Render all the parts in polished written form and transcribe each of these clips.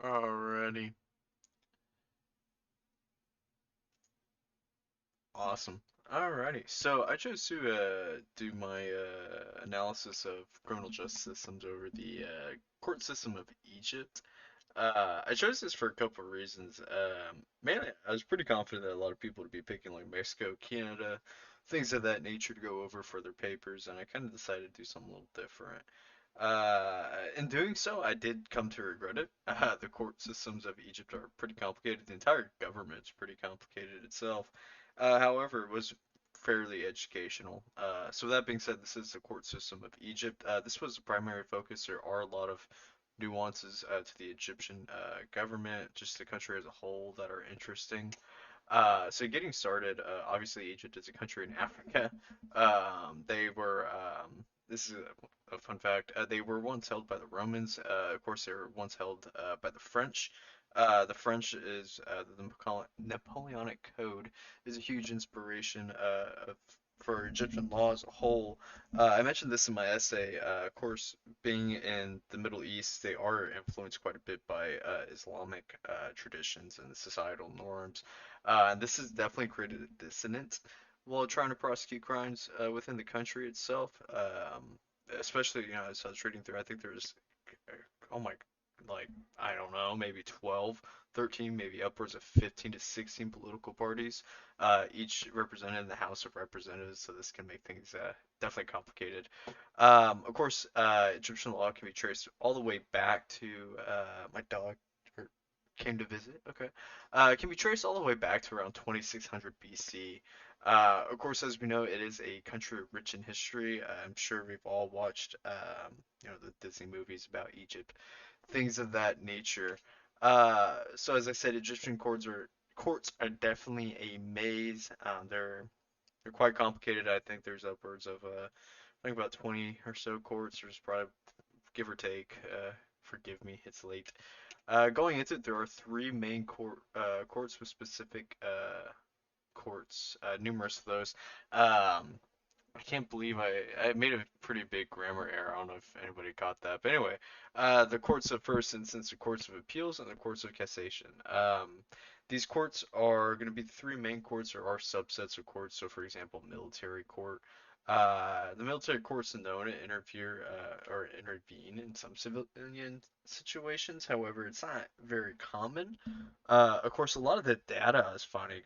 Alrighty. Awesome. Alrighty. So I chose to do my analysis of criminal justice systems over the court system of Egypt. I chose this for a couple of reasons. Mainly, I was pretty confident that a lot of people would be picking like Mexico, Canada, things of that nature to go over for their papers, and I kind of decided to do something a little different. In doing so, I did come to regret it. The court systems of Egypt are pretty complicated. The entire government's pretty complicated itself. However, it was fairly educational. So that being said, this is the court system of Egypt. This was the primary focus. There are a lot of nuances to the Egyptian government, just the country as a whole, that are interesting. So getting started, obviously Egypt is a country in Africa. They were, this is a fun fact, they were once held by the Romans. Of course, they were once held by the French. The French is the Napoleonic Code is a huge inspiration for Egyptian law as a whole. I mentioned this in my essay. Of course, being in the Middle East, they are influenced quite a bit by Islamic traditions and societal norms. This has definitely created a dissonance while trying to prosecute crimes within the country itself. Especially, as I was reading through, I think there's, oh my, like, I don't know, maybe 12, 13, maybe upwards of 15 to 16 political parties, each represented in the House of Representatives, so this can make things definitely complicated. Of course, Egyptian law can be traced all the way back to my dog came to visit. Okay. It can be traced all the way back to around 2600 BC. Of course, as we know, it is a country rich in history. I'm sure we've all watched, the Disney movies about Egypt, things of that nature. So as I said, Egyptian courts are definitely a maze. They're quite complicated. I think there's upwards of I think about 20 or so courts. There's probably give or take. Forgive me, it's late. Going into it, there are three main courts with specific courts, numerous of those. I can't believe I made a pretty big grammar error. I don't know if anybody caught that. But anyway, the courts of first instance, the courts of appeals, and the courts of cassation. These courts are going to be the three main courts. There are subsets of courts. So, for example, military court. The military courts are known to interfere or intervene in some civilian situations. However, it's not very common. Of course, a lot of the data I was finding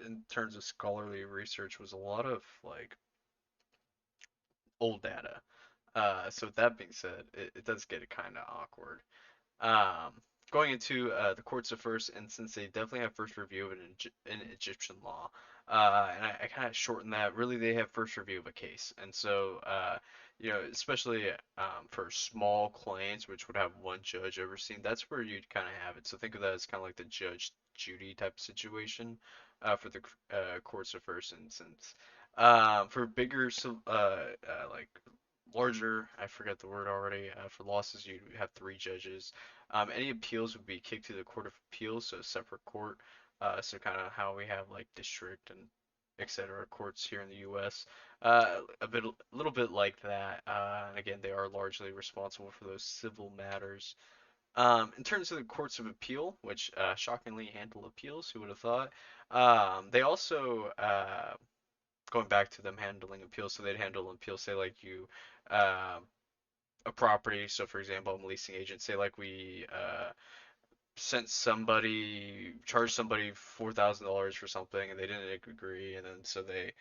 in terms of scholarly research was a lot of like old data. So with that being said, it does get kind of awkward. Um, Going into the courts of first instance, they definitely have first review of in Egyptian law. And I kind of shorten that. Really, they have first review of a case. And so, especially for small claims, which would have one judge overseeing, that's where you'd kind of have it. So think of that as kind of like the Judge Judy type for the courts of first instance. For bigger, like larger, I forget the word already. For losses, you have three judges. Any appeals would be kicked to the Court of Appeals, so a separate court. So kind of how we have like district and etc. courts here in the U.S. A little bit like that. And again, they are largely responsible for those civil matters. In terms of the courts of appeal, which shockingly handle appeals, who would have thought? They also going back to them handling appeals, so they'd handle appeals, say like you uh, a property. So for example, I'm a leasing agent. Say like we charged somebody $4,000 for something, and they didn't agree, and then so they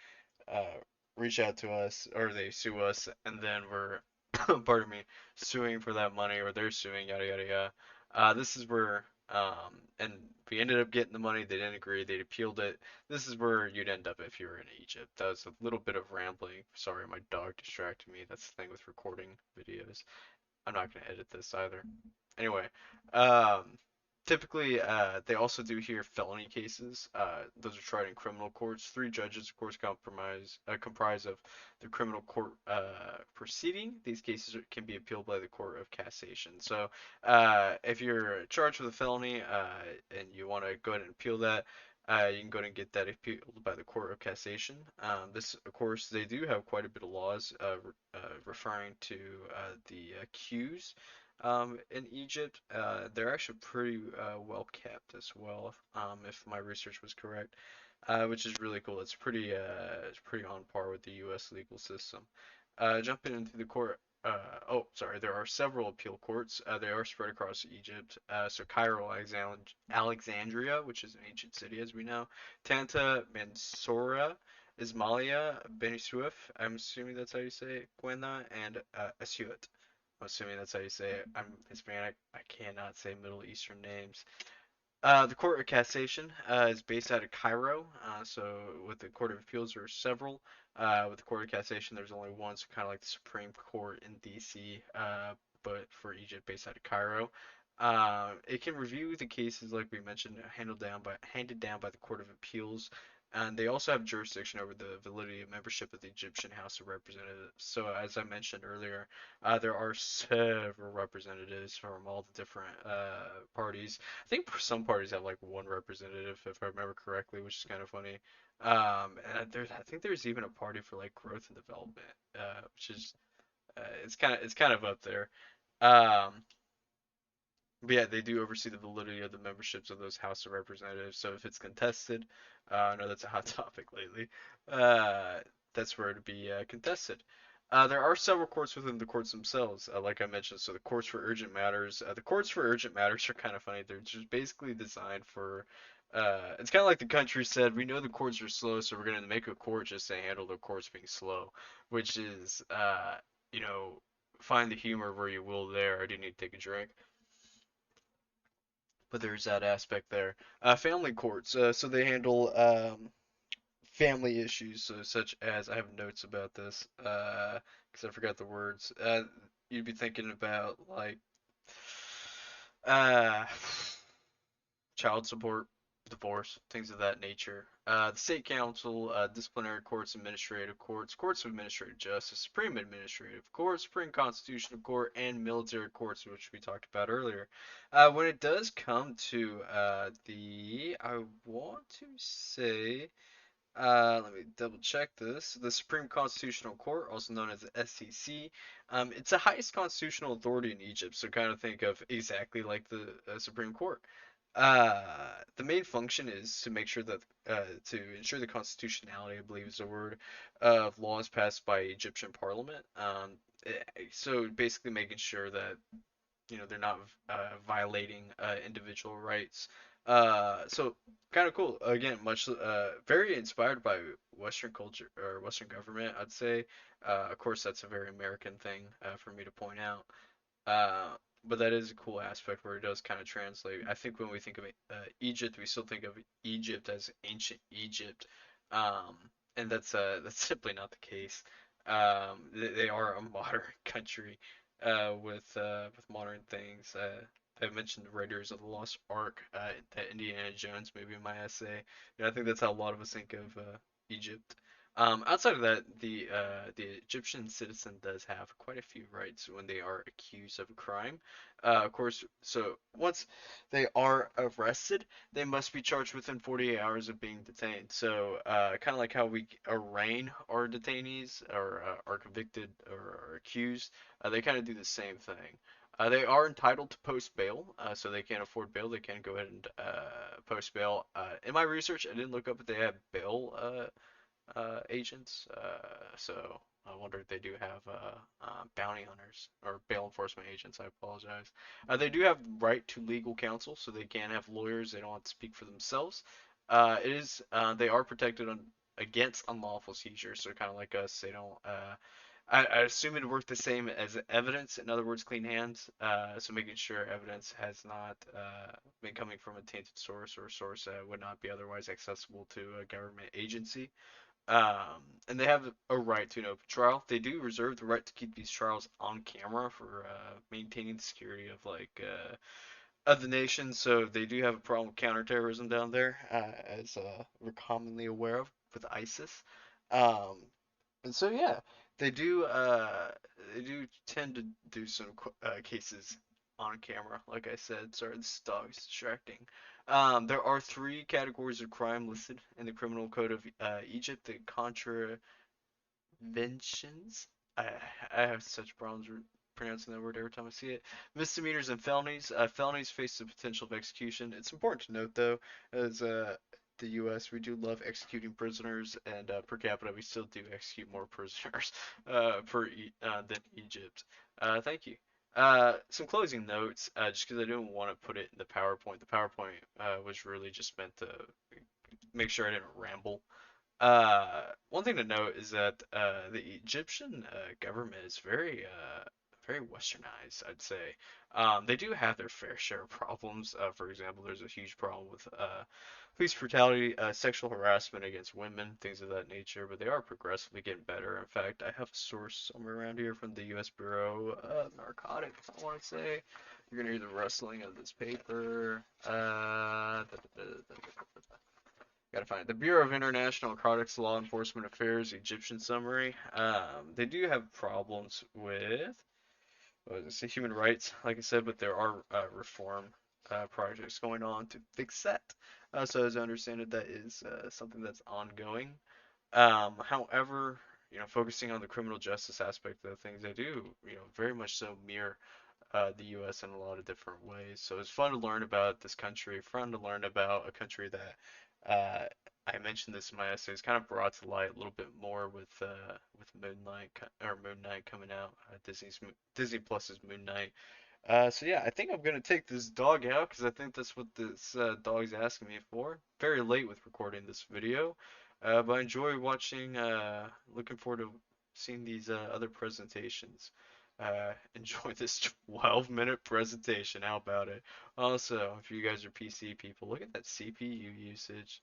uh, reach out to us or they sue us, and then we're, pardon me, suing for that money, or they're suing, yada yada yada. This is where, and we ended up getting the money. They didn't agree. They appealed it. This is where you'd end up if you were in Egypt. That was a little bit of rambling. Sorry, my dog distracted me. That's the thing with recording videos. I'm not gonna edit this either. Anyway, um, typically they also do hear felony cases. Those are tried in criminal courts. Three judges, of course, comprise of the criminal court proceeding. These cases can be appealed by the Court of Cassation. So if you're charged with a felony and you want to go ahead and appeal that, you can go ahead and get that appealed by the Court of Cassation. This, of course, they do have quite a bit of laws referring to the accused. In Egypt, they're actually pretty well kept as well, if my research was correct, which is really cool. It's pretty on par with the U.S. legal system. Jumping into the court, oh, sorry, there are several appeal courts. They are spread across Egypt. So Cairo, Alexandria, which is an ancient city, as we know, Tanta, Mansoura, Ismailia, Beni Suef, I'm assuming that's how you say it, Gwena, and Asyut. I'm assuming that's how you say it. I'm Hispanic. I cannot say Middle Eastern names. The Court of Cassation is based out of Cairo. So with the Court of Appeals, there are several. With the Court of Cassation, there's only one, so kind of like the Supreme Court in D.C., but for Egypt, based out of Cairo. It can review the cases, like we mentioned, handed down by the Court of Appeals, and they also have jurisdiction over the validity of membership of the Egyptian House of Representatives. So, as I mentioned earlier, there are several representatives from all the different parties. I think some parties have like one representative, if I remember correctly, which is kind of funny. And I think there's even a party for like growth and development, which is it's kind of up there. Um, but yeah, they do oversee the validity of the memberships of those House of Representatives. So if it's contested, I know that's a hot topic lately. Uh, that's where it'd be contested. There are several courts within the courts themselves, like I mentioned. So the courts for urgent matters. The courts for urgent matters are kind of funny. They're just basically designed for. It's kind of like the country said, we know the courts are slow, so we're gonna make a court just to handle the courts being slow, which is, you know, find the humor where you will there. I do need to take a drink, but there's that aspect there. Family courts, so they handle family issues, so such as I have notes about this, because I forgot the words. You'd be thinking about like uh, child support, divorce, things of that nature. The state council, disciplinary courts, administrative courts, courts of administrative justice, supreme administrative court, supreme constitutional court, and military courts, which we talked about earlier. When it does come to I want to say, let me double check this. The Supreme Constitutional Court, also known as the SCC, it's the highest constitutional authority in Egypt, so kind of think of exactly like the Supreme Court. The main function is to make sure that to ensure the constitutionality, I believe is the word, of laws passed by Egyptian Parliament. So basically making sure that they're not violating individual rights. So kind of cool. Again, much very inspired by Western culture or Western government, I'd say. Of course, that's a very American thing for me to point out. Uh, but that is a cool aspect where it does kind of translate. I think when we think of Egypt, we still think of Egypt as ancient Egypt, um, and that's simply not the case. They are a modern country with modern things. I mentioned Raiders of the Lost Ark, that Indiana Jones movie in my essay. I think that's how a lot of us think of Egypt. Outside of that, the Egyptian citizen does have quite a few rights when they are accused of a crime. Of course, so once they are arrested, they must be charged within 48 hours of being detained. So, kind of like how we arraign our detainees or are convicted or are accused, they kind of do the same thing. They are entitled to post bail, so they can't afford bail. They can go ahead and post bail. In my research, I didn't look up if they have bail agents. So I wonder if they do have bounty hunters or bail enforcement agents. I apologize. They do have right to legal counsel, so they can have lawyers. They don't have to speak for themselves. They are protected against unlawful seizures. So kind of like us, they don't. I assume it would work the same as evidence. In other words, clean hands. So making sure evidence has not been coming from a tainted source or a source that would not be otherwise accessible to a government agency. And they have a right to an open trial. They do reserve the right to keep these trials on camera for maintaining the security of of the nation. So they do have a problem with counterterrorism down there, as we're commonly aware of with ISIS. Um, and so yeah, they do they do tend to do some cases on camera. Like I said, sorry, this dog is distracting. There are three categories of crime listed in the Criminal Code of Egypt. The contraventions. I, I have such problems pronouncing that word every time I see it. Misdemeanors and felonies. Felonies face the potential of execution. It's important to note, though, as the U.S. we do love executing prisoners, and per capita we still do execute more prisoners than Egypt. Thank you. Some closing notes, just because I didn't want to put it in the PowerPoint. The PowerPoint was really just meant to make sure I didn't ramble. One thing to note is that the Egyptian government is very westernized, I'd say. They do have their fair share of problems. For example, there's a huge problem with police brutality, sexual harassment against women, things of that nature, but they are progressively getting better. In fact, I have a source somewhere around here from the U.S. Bureau of Narcotics, I want to say. You're gonna hear the rustling of this paper. Gotta find it. The Bureau of International Narcotics Law Enforcement Affairs Egyptian summary. They do have problems with what was it, human rights, like I said, but there are reform projects going on to fix that. So as I understand it, that is something that's ongoing. However, focusing on the criminal justice aspect of things, they do, very much so mirror the U.S. in a lot of different ways. So it's fun to learn about this country, fun to learn about a country that I mentioned this in my essay. It's kind of brought to light a little bit more with Moon Knight coming out, Disney Plus's Moon Knight. So yeah, I think I'm gonna take this dog out because I think that's what this dog's asking me for. Very late with recording this video, but I enjoy watching. Looking forward to seeing these other presentations. Enjoy this 12-minute presentation. How about it? Also, if you guys are PC people, look at that CPU usage.